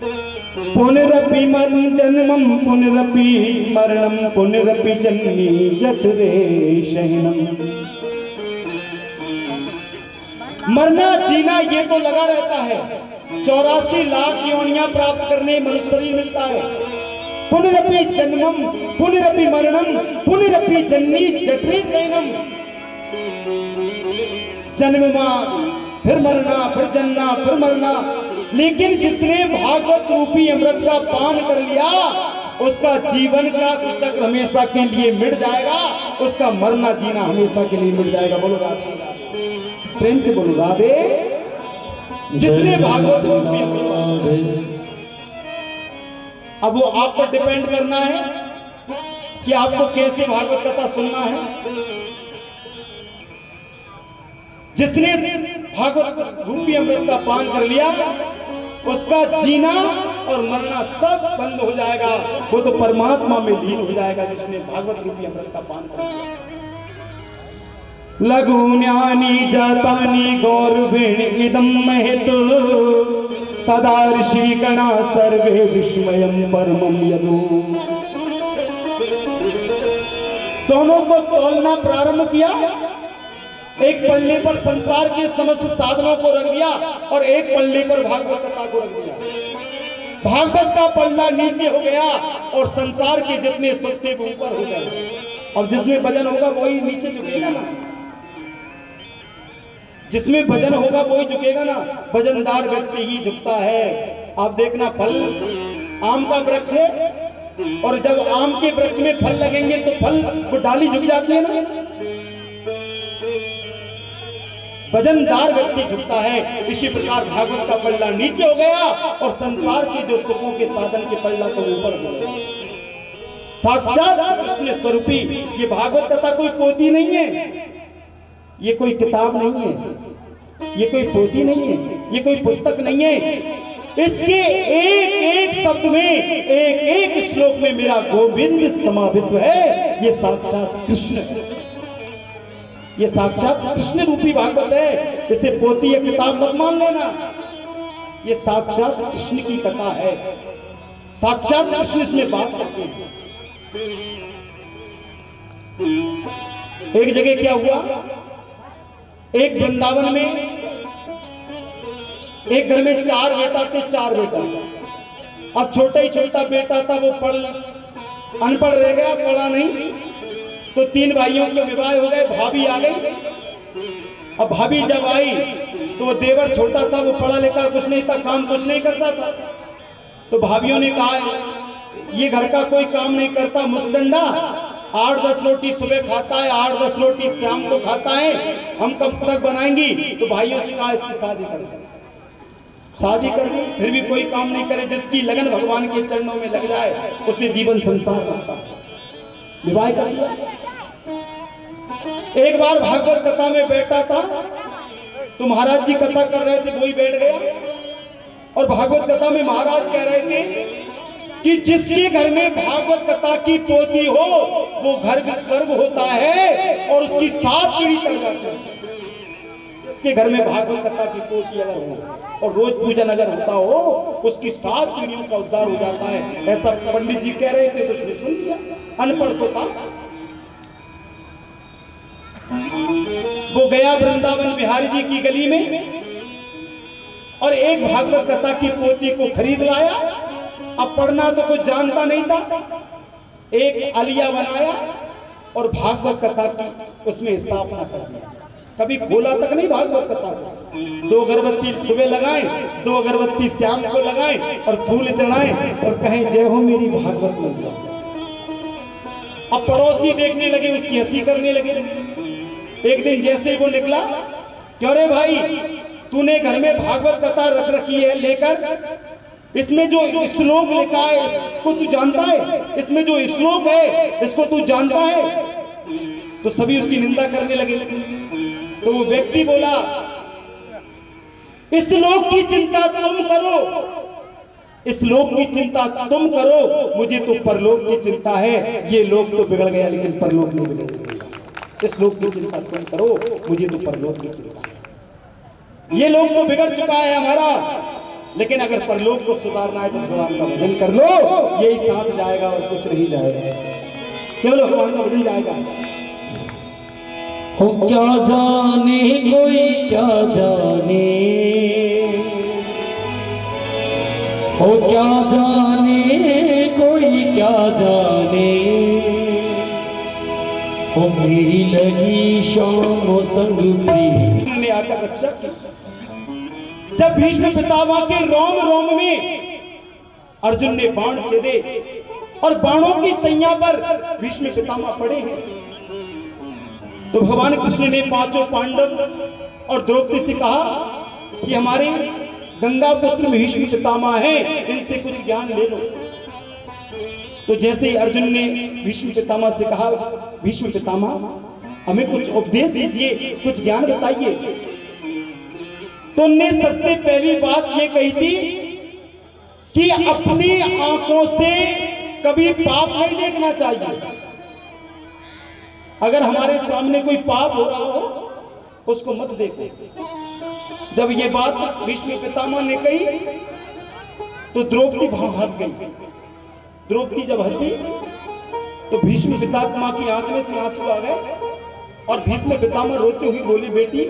पुनरपि जन्मं पुनरपि मरणं पुनरपि जन्मी जठरे शयनम। मरना जीना ये तो लगा रहता है, 84 लाख योनियां प्राप्त करने मनुष्य शरीर मिलता है। पुनरपि जन्मम पुनरपि मरणम पुनरपि जन्मी जठरे शयनम। जन्मना फिर मरना फिर जन्ना फिर मरना, लेकिन जिसने भागवत रूपी अमृत का पान कर लिया उसका जीवन का चक्र हमेशा के लिए मिट जाएगा, उसका मरना जीना हमेशा के लिए मिट जाएगा। बोलो राधे, प्रेम से बोलो राधे। जिसने भागवत रूपी अमृत, अब वो आप पर डिपेंड करना है कि आपको कैसे भागवत कथा सुनना है। जिसने भागवत रूपी अमृत का पान कर लिया उसका जीना और मरना सब बंद हो जाएगा, वो तो परमात्मा में लीन हो जाएगा जिसने भागवत रूपी अमृत का पान कर लिया। लघुन्यानि जातानि गौरवेण इदं महतो तदा ऋषिगणा सर्वे विस्मयं परमं यदो। दोनों को तोलना प्रारंभ किया, एक पल्ले पर संसार के समस्त साधनों को रख दिया और एक पल्ले पर भागवत कथा को रख दिया। भागवत का पल्ला नीचे हो गया और संसार के जितने सुख थे वो ऊपर हो गए। अब जिसमें वजन होगा वही नीचे झुकेगा ना, जिसमें वजन होगा वही झुकेगा ना, वजनदार व्यक्ति ही झुकता है। आप देखना, फल आम का वृक्ष है और जब आम के वृक्ष में फल लगेंगे तो फल वो डाली झुक जाती है ना, वजनदार व्यक्ति झुकता है। इसी प्रकार भागवत का पल्ला नीचे हो गया और संसार के जो सुखों के साधन के पल्ला तो ऊपर हो गया। साक्षात कृष्ण स्वरूपी ये भागवत कथा कोई पोथी नहीं है, ये कोई किताब नहीं है, ये कोई पोथी नहीं है, ये कोई पुस्तक नहीं है। इसके एक एक शब्द में, एक एक श्लोक में मेरा गोविंद समावित है। ये साक्षात कृष्ण, ये साक्षात कृष्ण रूपी भागवत है। इसे पोथी या किताब मत मान लेना, ये साक्षात कृष्ण की कथा है। साक्षात कृष्ण इसमें वास करते हैं। एक जगह क्या हुआ, एक वृंदावन में एक घर में 4 बेटा थे, 4 बेटा। अब छोटा ही छोटा बेटा था, वो अनपढ़ रह गया, पढ़ा नहीं, तो 3 भाइयों के विवाह हो गए। भाभी आ गई। अब भाभी जब आई तो वो देवर छोटा था, वो पढ़ा लिखा कुछ नहीं था, काम कुछ नहीं करता था। तो भाभियों ने कहा ये घर का कोई काम नहीं करता, मुस्टंडा, 8-10 रोटी सुबह खाता है, 8-10 रोटी शाम को खाता है, हम कब तक बनाएंगी। तो भाइयों से कहा इसकी शादी कर दो। शादी कर दी, फिर भी कोई काम नहीं करे। जिसकी लगन भगवान के चरणों में लग जाए उसे जीवन संसार रहता है। विवाह कर दिया। एक बार भागवत कथा में बैठा था तो महाराज जी कथा कर रहे थे, वही बैठ गया और भागवत कथा में महाराज कह रहे थे कि जिसके घर में भागवत कथा की पोथी हो वो घर स्वर्ग होता है और उसकी 7 पीढ़ी तक जाती है। जिसके घर में भागवत कथा की पोथी अगर हो और रोज पूजन अगर होता हो उसकी 7 पीढ़ियों का उद्धार हो जाता है। ऐसा पंडित जी कह रहे थे तो उसने सुन लिया, अनपढ़ तो था। वो गया वृंदावन बिहारी जी की गली में और एक भागवत कथा की पोथी को खरीद लाया। अब पढ़ना तो कुछ जानता नहीं था, एक आलिया बनाया और भागवत कथा की उसमें स्थापना कर दिया। कभी खोला तक नहीं भागवत कथा को। 2 अगरबत्ती सुबह लगाएं, 2 अगरबत्ती शाम को लगाएं और फूल चढ़ाएं और कहें जय हो मेरी भागवत मैया। अब पड़ोसी देखने लगे, उसकी हंसी करने लगे। एक दिन जैसे ही वो निकला, क्यों रे भाई तूने घर में भागवत कथा रख रखी है लेकर, इसमें जो श्लोक लिखा है इसको तू जानता है, इसमें जो श्लोक है इसको तू जानता है। तो सभी उसकी निंदा करने लगे। तो वो व्यक्ति बोला इस लोक की चिंता तुम करो, इस लोक की चिंता तुम करो, मुझे तो परलोक की चिंता है। ये लोक तो बिगड़ गया लेकिन परलोक नहीं बिगड़ेगा। इस लोक की चिंता तुम करो, मुझे तो परलोक की चिंता है। ये लोक तो बिगड़ चुका है हमारा, लेकिन अगर परलोक को सुधारना है तो भगवान का भजन कर लो, यही साथ जाएगा और कुछ नहीं जाएगा, केवल भगवान का भजन जाएगा। हो क्या जाने कोई क्या जाने, हो क्या जाने कोई क्या जाने, हो मेरी लगी शाम संग प्रिय ने आकर रक्षा की। जब भीष्म पितामह के रोम रोम में अर्जुन ने बाण छेदे और बाणों की सैया पर भीष्म पितामह पड़े हैं, तो भगवान कृष्ण ने पांचों पांडव और द्रौपदी से कहा कि हमारे गंगा पुत्र भीष्म पितामह हैं, इनसे कुछ ज्ञान ले लो। तो जैसे ही अर्जुन ने भीष्म पितामह से कहा, भीष्म पितामह हमें कुछ उपदेश दीजिए, कुछ ज्ञान बताइए, तो उनने सबसे पहली बात ये कही थी कि अपनी आंखों से कभी पाप नहीं देखना चाहिए। अगर हमारे सामने कोई पाप हो रहा हो उसको मत देखो। जब ये बात भीष्म पितामह ने कही तो द्रौपदी हंस गई। द्रौपदी जब हंसी तो भीष्म पितामह की आंख में से आंसू आ गए और भीष्म पितामह रोते हुए बोले, बेटी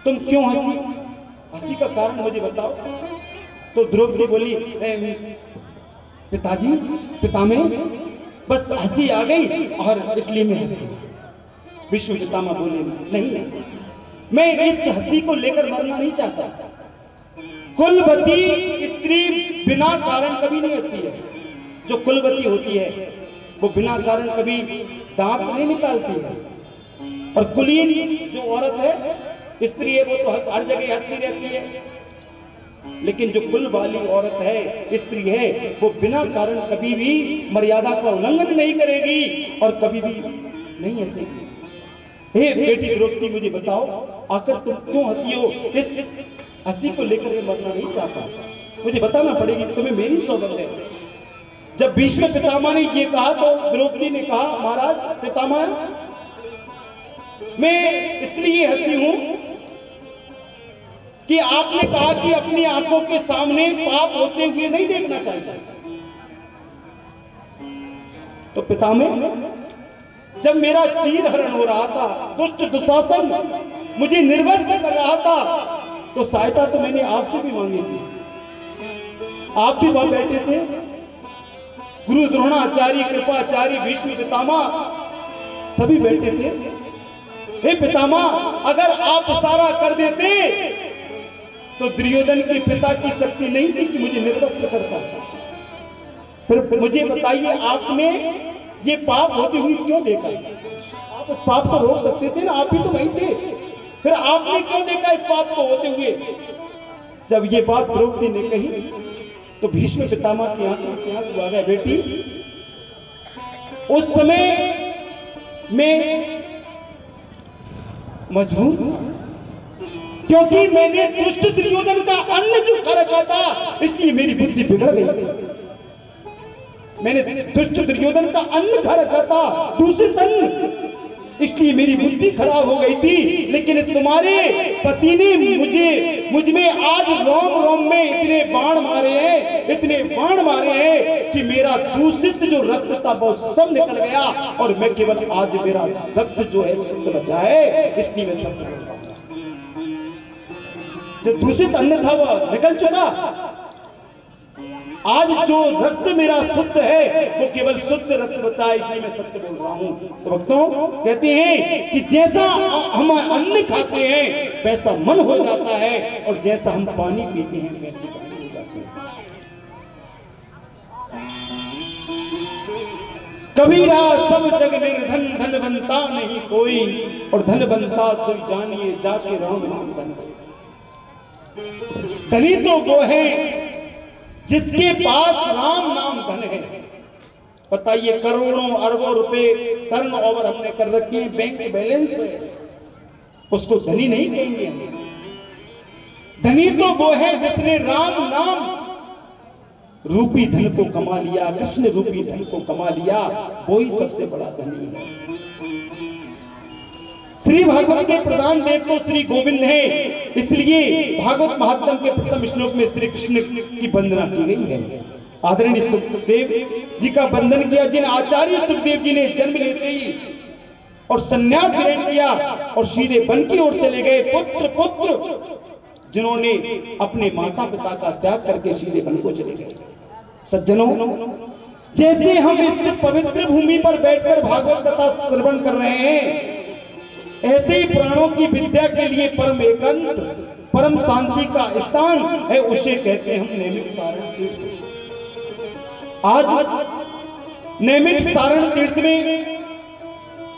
तुम क्यों हंसी? हंसी का कारण मुझे बताओ। तो द्रौपदी बोली, पिताजी पितामह बस हंसी आ गई और इसलिए मैं हंसी। भीष्म पितामह बोले, नहीं, मैं इस हंसी को लेकर मरना नहीं चाहता। कुलवती स्त्री बिना कारण कभी नहीं हंसती है। जो कुलवती होती है वो बिना कारण कभी दांत नहीं निकालती है, और कुलीन जो औरत है, स्त्री है, वो तो हर जगह हंसती रहती है। लेकिन जो कुल वाली औरत है, स्त्री है, वो बिना कारण कभी भी मर्यादा का उल्लंघन नहीं करेगी और कभी भी नहीं हंसेगी। हे बेटी द्रौपदी, मुझे बताओ आखिर तुम क्यों हंसी हो? इस हंसी को लेकर मैं मरना नहीं चाहता, मुझे बताना पड़ेगी, तुम्हें मेरी सौगंध है। जब भीष्म पितामह ने ये कहा तो द्रौपदी ने कहा, महाराज पितामह मैं इसलिए हंसी हूं कि आपने कहा कि अपनी आंखों के सामने पाप होते हुए नहीं देखना चाहिए। तो पितामह जब मेरा चीर हरण हो रहा था, दुष्ट दुशासन मुझे निर्वस्त्र कर रहा था, तो सहायता तो मैंने आपसे भी मांगी थी। आप भी वहां बैठे थे, गुरु द्रोणाचार्य, कृपाचार्य, भीष्म पितामह सभी बैठे थे। हे पितामह, अगर आप सारा कर देते तो दुर्योधन के पिता की शक्ति नहीं थी कि मुझे निर्वस्त्र करता। फिर मुझे बताइए, आपने ये पाप होते हुए क्यों देखा? आप इस पाप को रोक सकते थे ना, आप ही तो वही थे। फिर आपने क्यों देखा इस पाप को होते हुए? जब ये बात द्रौपदी ने कही तो भीष्म पितामह की आंखों से आंसू आ गए। बेटी, उस समय मैं मजबूर हूं क्योंकि मैंने दुष्ट दुर्योधन का अन्न जो खा रखा था, इसलिए मेरी बुद्धि बिगड़ गई। मैंने दुष्ट दुर्योधन का अन्न खा रखा था, दूषित अन्न, इसलिए मेरी बुद्धि खराब हो गई थी। लेकिन तुम्हारे पति ने मुझ में आज रोम रोम में इतने बाण मारे हैं, इतने बाण मारे हैं कि मेरा दूषित जो रक्त था वो सब निकल गया और मैं केवल आज मेरा रक्त जो है शुद्ध बचा है, इसलिए मैं सब बोल रहा हूं। जो दूषित अन्न था वो निकल चुका, आज जो रक्त मेरा शुद्ध है वो केवल शुद्ध रक्त बचा है, इसलिए मैं सत्य बोल रहा हूं। तो भक्तों कहते हैं कि जैसा हम अन्न खाते हैं वैसा मन हो जाता है, और जैसा हम पानी पीते हैं वैसी पानी हो जाती है। कबीरा सब जग निर्धन, धन बनता नहीं कोई, और धन बनता सोई जानिए जाके राम नाम धन। धनी तो वो है जिसके पास राम नाम धन है। बताइए, करोड़ों अरबों रुपए टर्न ओवर हमने कर रखे हैं, बैंक बैलेंस है, उसको धनी नहीं कहेंगे। धनी तो वो है जिसने राम नाम रूपी धन को कमा लिया, कृष्ण रूपी धन को कमा लिया, वो ही सबसे बड़ा धनी है। श्री भागवत के प्रधान देव तो श्री गोविंद हैं, इसलिए भागवत महात्म के प्रथम श्लोक में श्री कृष्ण की वंदना की गई है। आदरणीय सुखदेव जी का वंदन किया, जिन आचार्य सुखदेव जी ने जन्म लेते ही और संन्यास ग्रहण किया और सीधे वन की ओर चले गए। पुत्र जिन्होंने अपने माता पिता का त्याग करके सीधे वन को चले गए। सज्जनों, जैसे हम इस पवित्र भूमि पर बैठकर भागवत कथा श्रवण कर रहे हैं, ऐसे ही प्राणों की विद्या के लिए परम एकांत, परम शांति का स्थान है, उसे कहते हैं हम नैमिष सारण तीर्थ। आज नैमिष सारण तीर्थ में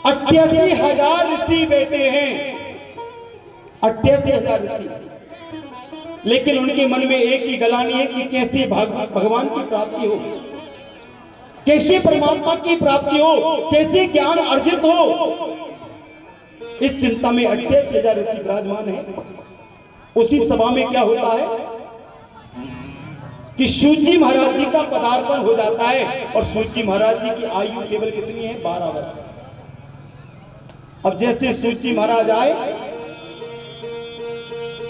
88,000 ऋषि बैठे हैं, 88,000 ऋषि। लेकिन उनके मन में एक ही गलानी है कि कैसे भगवान की प्राप्ति हो, कैसे परमात्मा की प्राप्ति हो, कैसे ज्ञान अर्जित हो। इस चिंता में 88,000 ऋषि विराजमान है। उसी सभा में क्या होता है कि सूत जी महाराज जी का पदार्पण हो जाता है, और सूत जी महाराज जी की आयु केवल कितनी है? 12 वर्ष। अब जैसे सूत जी महाराज आए,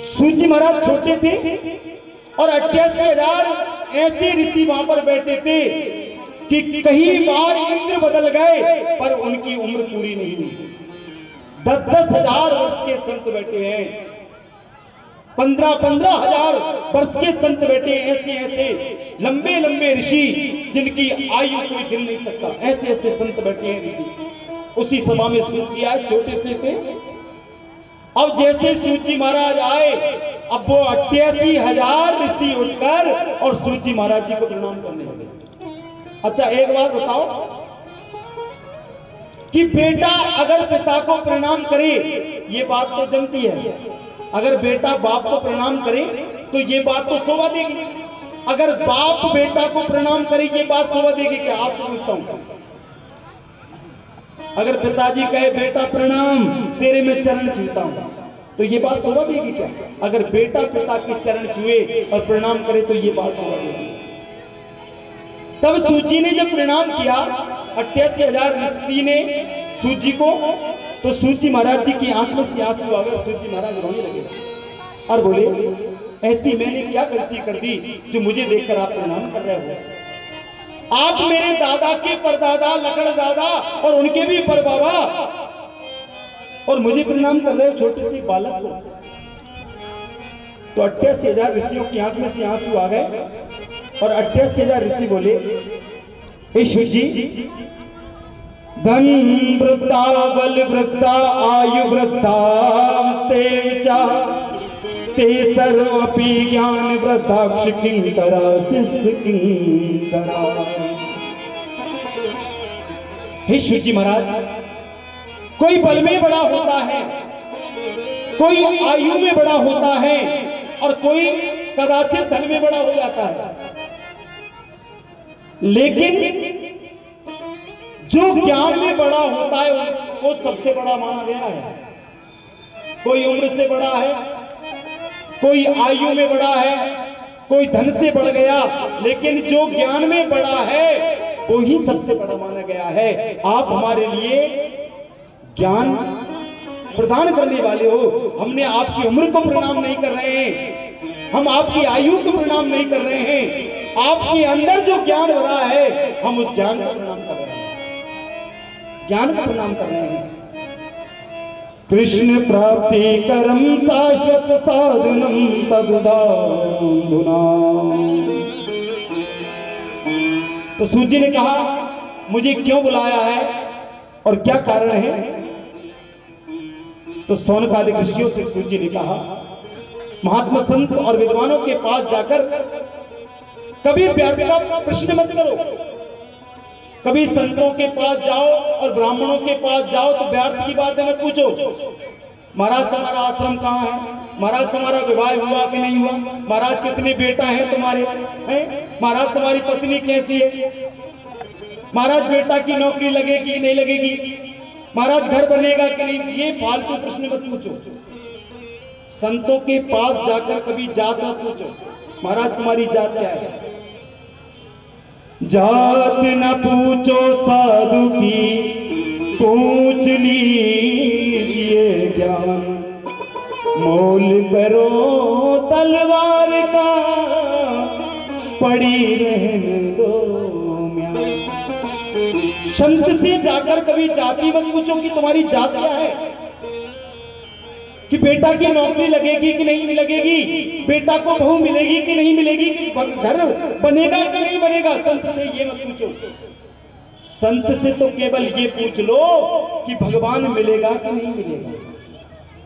सूत जी महाराज छोटे थे और 88,000 ऐसे ऋषि वहां पर बैठे थे कि कई बार इंद्र बदल गए पर उनकी उम्र पूरी नहीं हुई। 10,000 वर्ष के संत बैठे हैं, 15,000 वर्ष के संत बैठे हैं। ऐसे लंबे लंबे ऋषि जिनकी आयु कोई गिन नहीं सकता, ऐसे ऐसे संत बैठे हैं ऋषि। उसी सभा में सूत जी आए, छोटे से थे। अब जैसे सूत जी महाराज आए, अब वो 88,000 ऋषि उठकर और सूत जी महाराज जी को प्रणाम करने लगे। अच्छा, एक बात बताओ कि बेटा अगर पिता को प्रणाम करे, ये बात तो जमती है। अगर बेटा बाप को प्रणाम करे तो ये बात तो शोभा देगी। अगर बाप बेटा को प्रणाम करे, ये बात शोभा देगी क्या? आपसे पूछता हूं। अगर पिताजी कहे बेटा प्रणाम, तेरे में चरण छूता हूं, तो ये बात शोभा देगी क्या? अगर बेटा पिता के चरण छुए और प्रणाम करे तो ये बात शोभा देगी। तब सूत जी ने जब प्रणाम किया 88,000 ऋषि ने सूत जी को, तो सूत जी महाराज जी की आंख में से आंसू आ गए। सूत जी महाराज रोने लगे और बोले, ऐसी मैंने क्या गलती कर दी जो मुझे देखकर आप प्रणाम कर रहे हो? आप मेरे दादा के परदादा लकड़ दादा और उनके भी परबाबा, और मुझे प्रणाम कर रहे हो छोटे से बालक को। तो 88,000 ऋषियों की आंख में से आंसू आ गए और 88,000 ऋषि बोले, ईश्वर जी, धन वृद्धा बल वृद्धा आयु वृद्धास्ते विचार ते सर्वपि ज्ञान वृद्धाक्ष किंकरा शिष्य किंकरा। हे शिव जी महाराज, कोई बल में बड़ा होता है, कोई आयु में बड़ा होता है, और कोई कदाचित धन में बड़ा हो जाता है। लेकिन जो ज्ञान में बड़ा होता है वो सबसे बड़ा माना गया है। कोई उम्र से बड़ा है, कोई आयु में बड़ा है, कोई धन से बढ़ गया, लेकिन जो ज्ञान में बड़ा है वो ही सबसे बड़ा माना गया है। आप हमारे लिए ज्ञान प्रदान करने वाले हो। हमने आपकी उम्र को प्रणाम नहीं कर रहे हैं, हम आपकी आयु को प्रणाम नहीं कर रहे हैं। आपके अंदर जो ज्ञान भरा है, हम उस ज्ञान को प्रणाम कर रहे हैं, ज्ञान को प्रणाम कर रहे हैं। कृष्ण प्राप्ति करम शाश्वत साधनम तद्दाधुना। तो सूत जी ने कहा, मुझे क्यों बुलाया है और क्या कारण है? तो सौनकादिक ऋषियों से सूत जी ने कहा, महात्मा संत और विद्वानों के पास जाकर कभी व्यर्थ का प्रश्न मत करो। कभी संतों के पास जाओ और ब्राह्मणों के पास जाओ तो व्यर्थ की बातें मत पूछो। महाराज तुम्हारा आश्रम कहाँ है? महाराज तुम्हारा विवाह हुआ कि नहीं हुआ? महाराज कितने बेटा हैं तुम्हारे हैं? महाराज तुम्हारी पत्नी कैसी है? महाराज बेटा की नौकरी लगेगी कि नहीं लगेगी? महाराज घर बनेगा कि नहीं? ये फालतू प्रश्न मत पूछो। संतों के पास जाकर कभी जात मत पूछो, महाराज तुम्हारी जात क्या है? जात न पूछो साधु की, पूछ लीजिए ज्ञान, मोल करो तलवार का, पड़ी रहने दो म्यान। संत से जाकर कभी जाति मत पूछो कि तुम्हारी जात क्या है, कि बेटा की नौकरी लगेगी कि नहीं लगेगी, बेटा को बहू मिलेगी कि नहीं मिलेगी, कि घर बनेगा कि नहीं बनेगा। संत से ये मत पूछो। संत से तो केवल ये पूछ लो कि भगवान मिलेगा कि नहीं मिलेगा,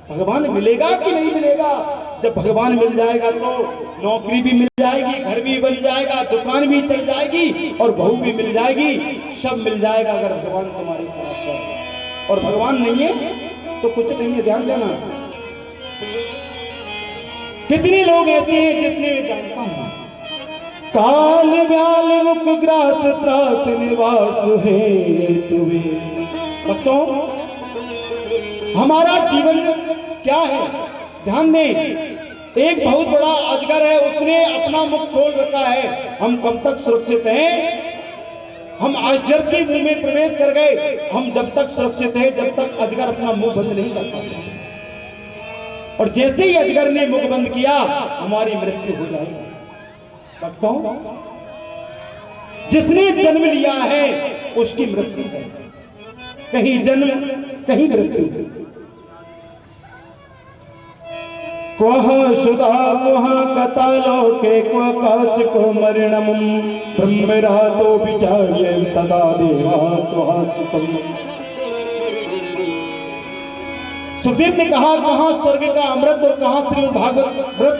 भगवान मिलेगा कि नहीं मिलेगा। जब भगवान मिल जाएगा तो नौकरी भी मिल जाएगी, घर भी बन जाएगा, दुकान भी चल जाएगी और बहू भी मिल जाएगी, सब मिल जाएगा अगर भगवान तुम्हारे पास है। और भगवान नहीं है तो कुछ नहीं है, ध्यान देना। कितने लोग ऐसे हैं जितने मैं जानता हूं, काल व्याल मुख ग्रास त्रास निवास है तुम्हें। भक्तों, हमारा जीवन क्या है, ध्यान दें। एक बहुत बड़ा अजगर है, उसने अपना मुख खोल रखा है। हम कब तक सुरक्षित हैं? हम अजगर के मुंह में प्रवेश कर गए। हम जब तक सुरक्षित हैं जब तक अजगर अपना मुंह बंद नहीं कर पाता। और जैसे ही अजगर ने मुख बंद किया हमारी मृत्यु हो जाएगी। भक्तों, जिसने जन्म लिया है उसकी मृत्यु है, कहीं जन्म कहीं मृत्यु। क्वः शुदा क्वः कतालोके क्व काच को मरणम ब्रह्मरातो विचार्य तदा देवा त्वः सुतम। सुखदेव ने कहा, कहां स्वर्ग का अमृत और कहां श्रीमद् भागवत व्रत,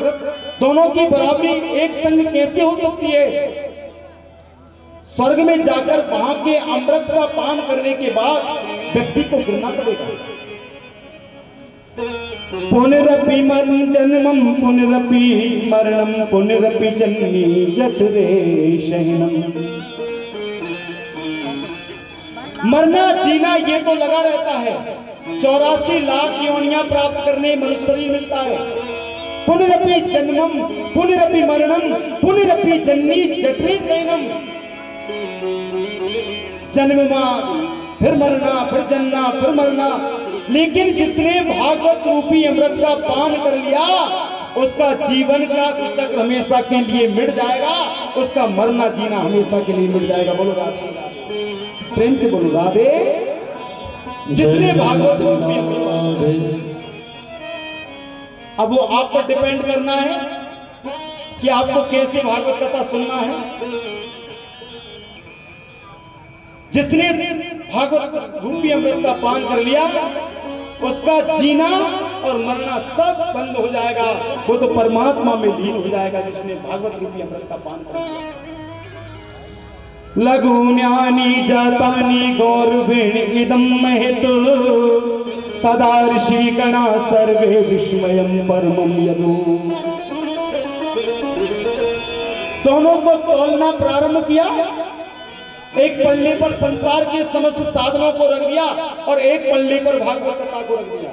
दोनों की बराबरी एक संग कैसे हो सकती है? स्वर्ग में जाकर वहां के अमृत का पान करने के बाद व्यक्ति को गिरना पड़ेगा। पुनरपि मरण जन्मम पुनरपि मरणम पुनरपि जन्मी जठरे शयनम। मरना जीना ये तो लगा रहता है, 84 लाख योनियां प्राप्त करने मनुष्य शरीर मिलता है। पुनरपि जन्मम पुनरपि मरणम पुनरपि जन्मी जठरे शयनम। जन्मना फिर मरना फिर जन्ना फिर मरना। लेकिन जिसने भागवत रूपी अमृत का पान कर लिया उसका जीवन का चक्र हमेशा के लिए मिट जाएगा, उसका मरना जीना हमेशा के लिए मिट जाएगा। बोलो राधे, प्रेम से बोलो राधे। जिसने भागवत रूपी अमृत, अब वो आप पर डिपेंड करना है कि आपको कैसे भागवत कथा सुनना है। जिसने भागवत रूपी अमृत का पान कर लिया उसका जीना और मरना सब बंद हो जाएगा, वो तो परमात्मा में लीन हो जाएगा जिसने भागवत रूपी अमृत का पान कर लिया। लघुन्यानि जातानि गौरवेण इदं महत् तदा ऋषिगणा सर्वे विस्मयं परमं यदु। दोनों को तोलना प्रारंभ किया, एक पल्ले पर संसार के समस्त साधनों को रख दिया और एक पल्ले पर भागवत कथा को रख दिया।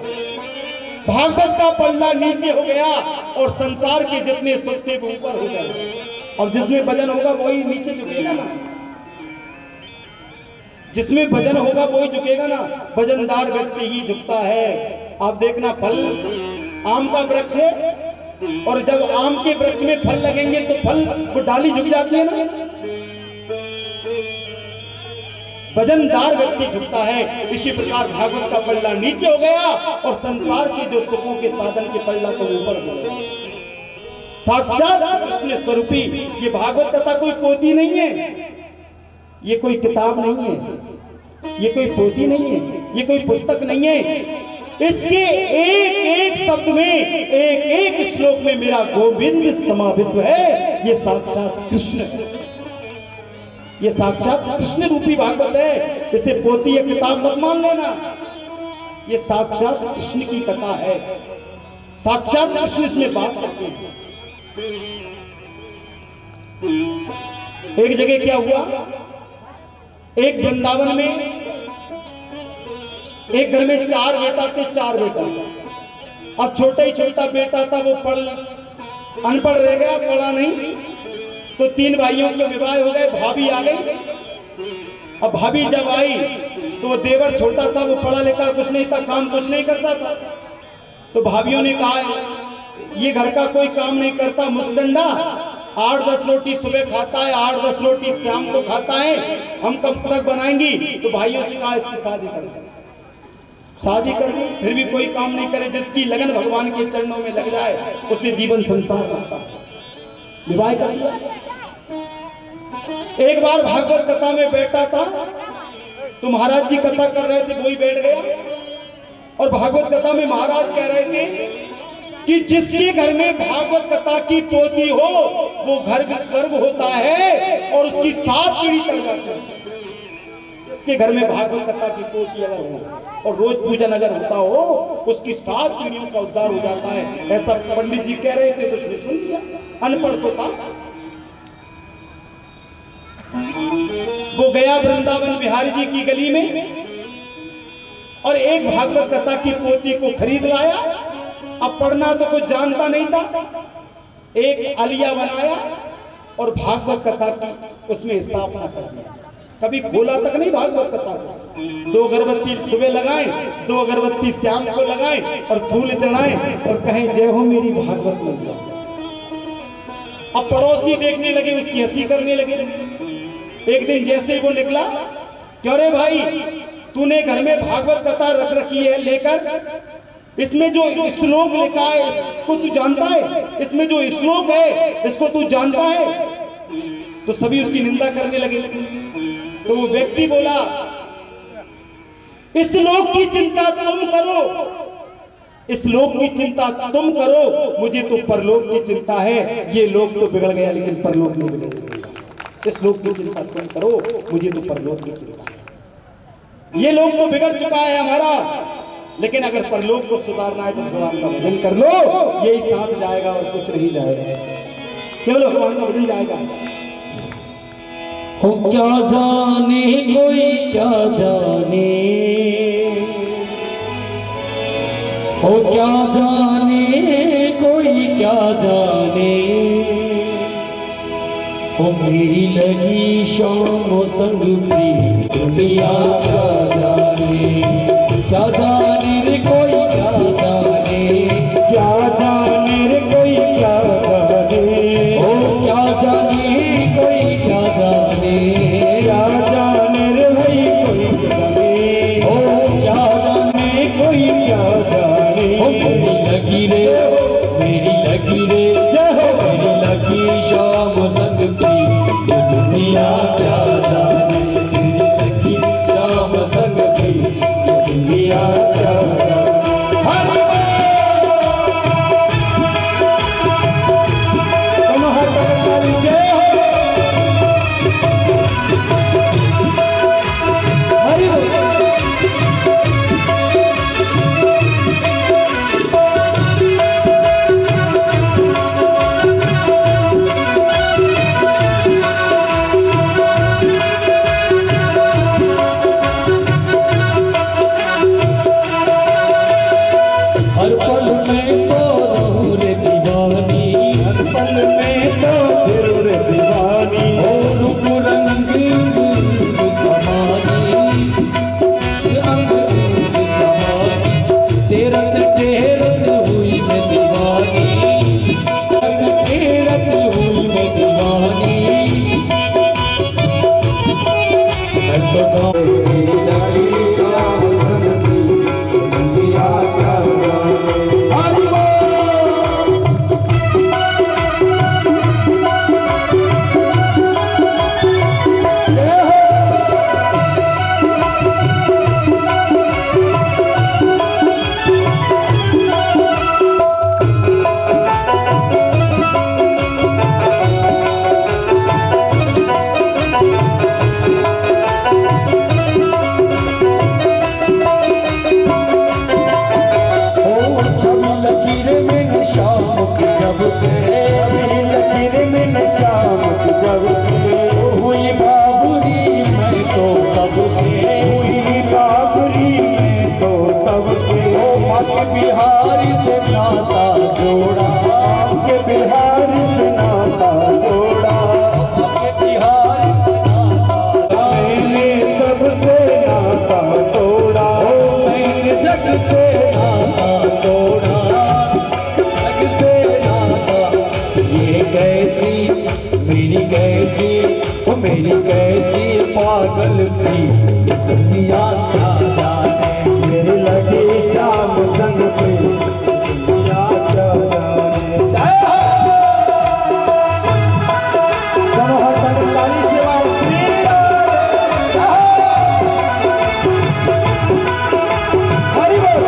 भागवत का पल्ला नीचे हो गया और संसार के जितने सुख थे वो ऊपर हो गए। और जिसमें वजन होगा वही नीचे झुकेगा ना, जिसमें वजन होगा वही झुकेगा ना। वजनदार व्यक्ति ही झुकता है। आप देखना, फल आम का वृक्ष है और जब आम के वृक्ष में फल लगेंगे तो फल वो डाली झुक जाती है ना। वजनदार व्यक्ति झुकता है। इसी प्रकार भागवत का पल्ला नीचे हो गया और संसार के जो सुखों के साधन के पल्ला तो ऊपर हो गया। साक्षात कृष्ण स्वरूपी ये भागवत कथा कोई पोथी नहीं है, ये कोई किताब नहीं है, ये कोई पोथी नहीं है, ये कोई पुस्तक नहीं है। इसके एक एक शब्द में, एक एक श्लोक में मेरा गोविंद समावित है। ये साक्षात कृष्ण है, ये साक्षात कृष्ण रूपी भागवत है। इसे पोथी या किताब मत मान लेना, ये साक्षात कृष्ण की कथा है। साक्षात कृष्ण इसमें वास करते हैं। एक जगह क्या हुआ, एक वृंदावन में एक घर में 4 बेटा थे, 4 बेटा। अब छोटा ही छोटा बेटा था, वो अनपढ़ रह गया, पढ़ा नहीं। तो 3 भाइयों के विवाह हो गए, भाभी आ गई। अब भाभी जब आई तो वो देवर छोटा था, वो पढ़ा लिखा कुछ नहीं था, काम कुछ नहीं करता था। तो भाभीियों ने कहा ये घर का कोई काम नहीं करता, मुसडंडा 8-10 रोटी सुबह खाता है, 8-10 रोटी शाम को खाता है, हम कब तक बनाएंगी। तो भाइयों से कहा इसकी शादी कर दो। शादी कर दी, फिर भी कोई काम नहीं करे। जिसकी लगन भगवान के चरणों में लग जाए उसे जीवन संसार करता है। विवाह कर दिया। एक बार भागवत कथा में बैठा था, तो महाराज जी कथा कर रहे थे, वही बैठ गया और भागवत कथा में महाराज कह रहे थे कि जिसके घर में भागवत कथा की पोथी हो वो घर स्वर्ग होता है और उसकी 7 पीढ़ी तक जाती है। जिसके घर में भागवत कथा की पोथी अगर हो और रोज पूजन अगर होता हो उसकी 7 पीढ़ियों का उद्धार हो जाता है। ऐसा पंडित जी कह रहे थे, तो उसने सुन लिया, अनपढ़ तो था। वो गया वृंदावन बिहारी जी की गली में और एक भागवत कथा की पोथी को खरीद लाया। अब पढ़ना तो कुछ जानता नहीं था, एक आलिया बनाया और भागवत कथा की उसमें स्थापना कर दिया। कभी खोला तक नहीं भागवत कथा को। 2 अगरबत्ती सुबह लगाएं, 2 अगरबत्ती शाम को लगाएं और फूल चढ़ाएं और कहें जय हो मेरी भागवत मैया। अब पड़ोसी देखने लगे, उसकी हंसी करने लगे। एक दिन जैसे ही वो निकला, क्यों रे भाई तूने घर में भागवत कथा रख रखी है लेकर, इसमें जो श्लोक लिखा है इसको तू जानता है, इसमें जो श्लोक है इसको तू जानता है। तो सभी उसकी निंदा करने लगे। तो वो व्यक्ति बोला इस लोक की चिंता तुम करो, इस लोक की चिंता तुम करो, मुझे तो परलोक की चिंता है। ये लोक तो बिगड़ गया लेकिन परलोक नहीं बिगड़। इस लोक की चिंता तुम करो, मुझे तो परलोक की चिंता है। ये लोक तो बिगड़ चुका है हमारा, लेकिन अगर परलोक को सुधारना है तो भगवान का भजन कर लो, यही साथ जाएगा और कुछ नहीं जाएगा, केवल भगवान का भजन जाएगा। हो क्या जाने कोई क्या जाने, हो क्या जाने कोई क्या जाने, हो मेरी लगी शाम संग प्रीत दुनिया क्या जाने, क्या जाने रे कोई क्या जाने, क्या जाने रे कोई क्या जाने, ओ क्या जाने कोई क्या जाने, क्या जाने रे भाई कोई जाने, ओ क्या जाने कोई क्या जाने, ओ मेरी लगी रे जय हो मेरी लगी शाम संग प्रीत दुनिया क्या जाने, मेरी लगी शाम संग प्रीत दुनिया क्या जाने। बिहारी से नाता जोड़ा, आपके बिहारी से नाता जोड़ा, आपके बिहारी से नाता, मैंने सबसे नाता मेरी कैसी पागल प्रीत दुनिया क्या जाने, मेरे लगे श्याम संग प्रीत दुनिया क्या जाने। चलो हर तक ताली सेवा श्री हरि बोल।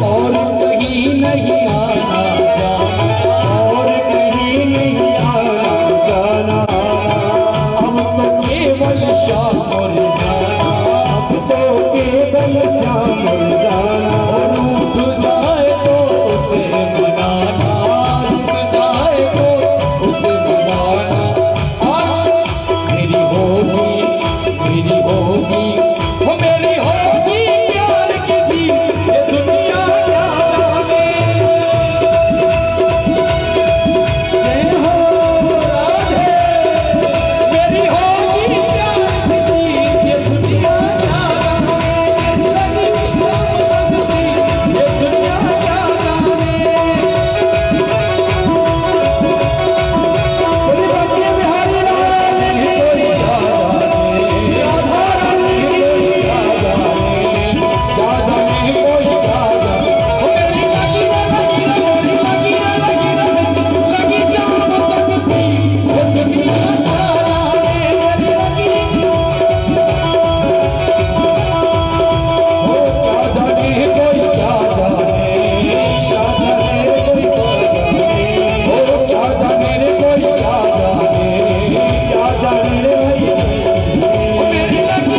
और कहीं नहीं आना जाना, और कहीं नहीं आना जाना, हम तो केवल श्याम और जाना, हम तो केवल श्याम और जाना। रूठ जाए तो उसे मनाना, रूठ जाए तो उसे मनाना। मेरी होगी वो मेरी होगी प्यार की जीत, ये दुनिया क्या जाने। जय हो राधे, मेरी होगी प्यार की जीत, ये दुनिया क्या जाने। लगी सब बदसी, ये दुनिया क्या जाने। बोली बाकी बिहारी लाल की कोई क्या जाने, राधा रानी की कोई क्या जाने, क्या जाने कोई क्या जाने। ओ मेरी लगी शाम संग प्रीत, ये दुनिया क्या जाने। मेरी लगी ओ क्या जाने कोई क्या जाने, क्या जाने कोई क्या जाने। ओ क्या जाने रे कोई क्या जाने, क्या जाने रे भाई। ओ मेरी लगी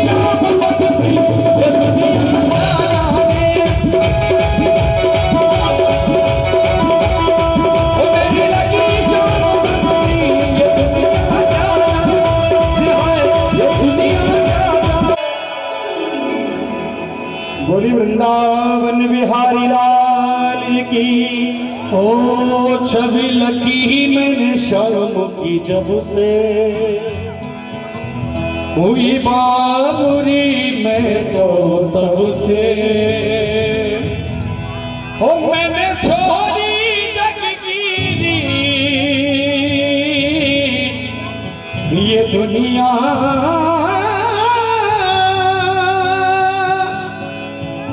शाम संग प्रीत, ये दुनिया बोली वृंदावन बिहारी लाल की। ओ छवि लगी मैंने शर्म की जब से, हुई बाबुरी मैं तो तब से। हो मैंने छोड़ी जग की रीत, ये दुनिया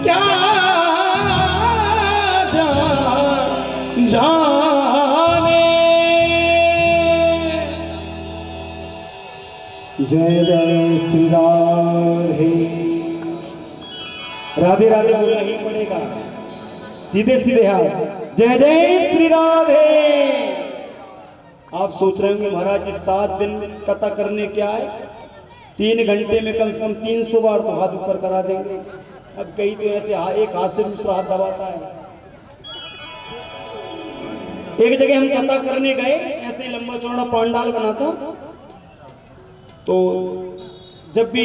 क्या जाने। जय जय श्री राधे। राधे राधे बोलना ही पड़ेगा, सीधे सीधे हाथ। जय जय श्री राधे। आप सोच रहे होंगे महाराज जी 7 दिन कथा करने क्या है, 3 घंटे में कम से कम 300 बार तो हाथ ऊपर करा देंगे। अब कई तो ऐसे एक हाथ से दूसरा हाथ दबाता है। एक जगह हम कथा करने गए, ऐसे लंबा चौड़ा पंडाल बना था, तो जब भी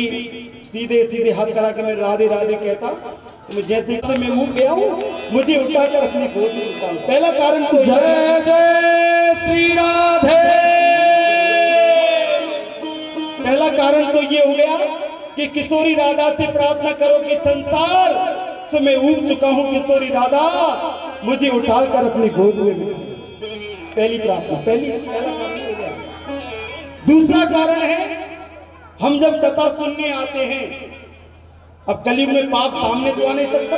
सीधे सीधे हाथ करा के मैं राधे राधे कहता, तो मैं जैसे मैं उठ गया हूँ, मुझे उठाकर अपनी गोद में उठा। पहला कारण तो जय जय श्री राधे। पहला कारण तो ये हो गया कि किशोरी राधा से प्रार्थना करो कि संसार से मैं उब चुका हूं, किशोरी राधा मुझे उठाकर अपनी गोद में बिठा। पहली प्रार्थना, पहला कारण हो गया। दूसरा कारण है, हम जब कथा सुनने आते हैं, अब कलयुग में पाप सामने तो आ नहीं सकता,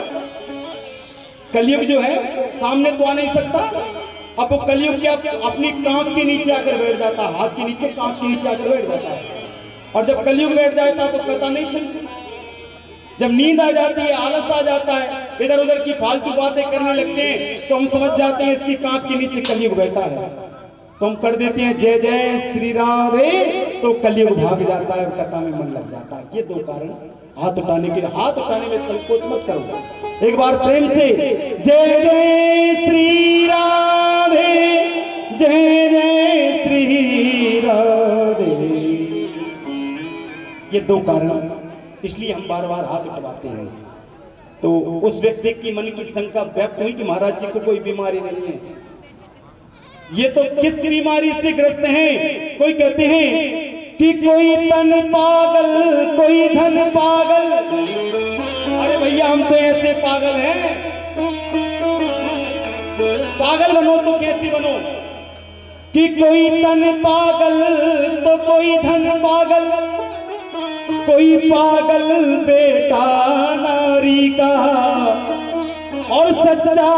कलयुग जो है सामने तो आ नहीं सकता। अब वो कलयुग क्या अपनी कांख के नीचे आकर बैठ जाता है, हाथ के नीचे कांख के नीचे आकर बैठ जाता है। और जब कलयुग बैठ जाता है तो कथा नहीं सुनती। जब नींद आ जाती है, आलस आ जाता है, इधर उधर की फालतू बातें करने लगते हैं, तो हम समझ जाते हैं इसकी कांख के नीचे कलयुग बैठा है, तो हम कर देते हैं जय जय श्री राधे, तो कलयुग भाग जाता है और कथा में मन लग जाता है। ये 2 कारण हाथ उठाने के। हाथ उठाने में संकोच मत करो, एक बार प्रेम से जय जय श्री राधे, जय जय श्री राधे। ये 2 कारण, इसलिए हम बार बार हाथ उठवाते हैं। तो उस व्यक्ति की मन की शंका व्यक्त हुई कि महाराज जी को कोई बीमारी नहीं है, ये तो किस बीमारी से ग्रस्त हैं। कोई कहते हैं कि कोई तन पागल कोई धन पागल। अरे भैया हम तो ऐसे पागल हैं, पागल बनो तो कैसी बनो कि कोई तन पागल तो कोई धन पागल, कोई पागल बेटा नारी का और सच्चा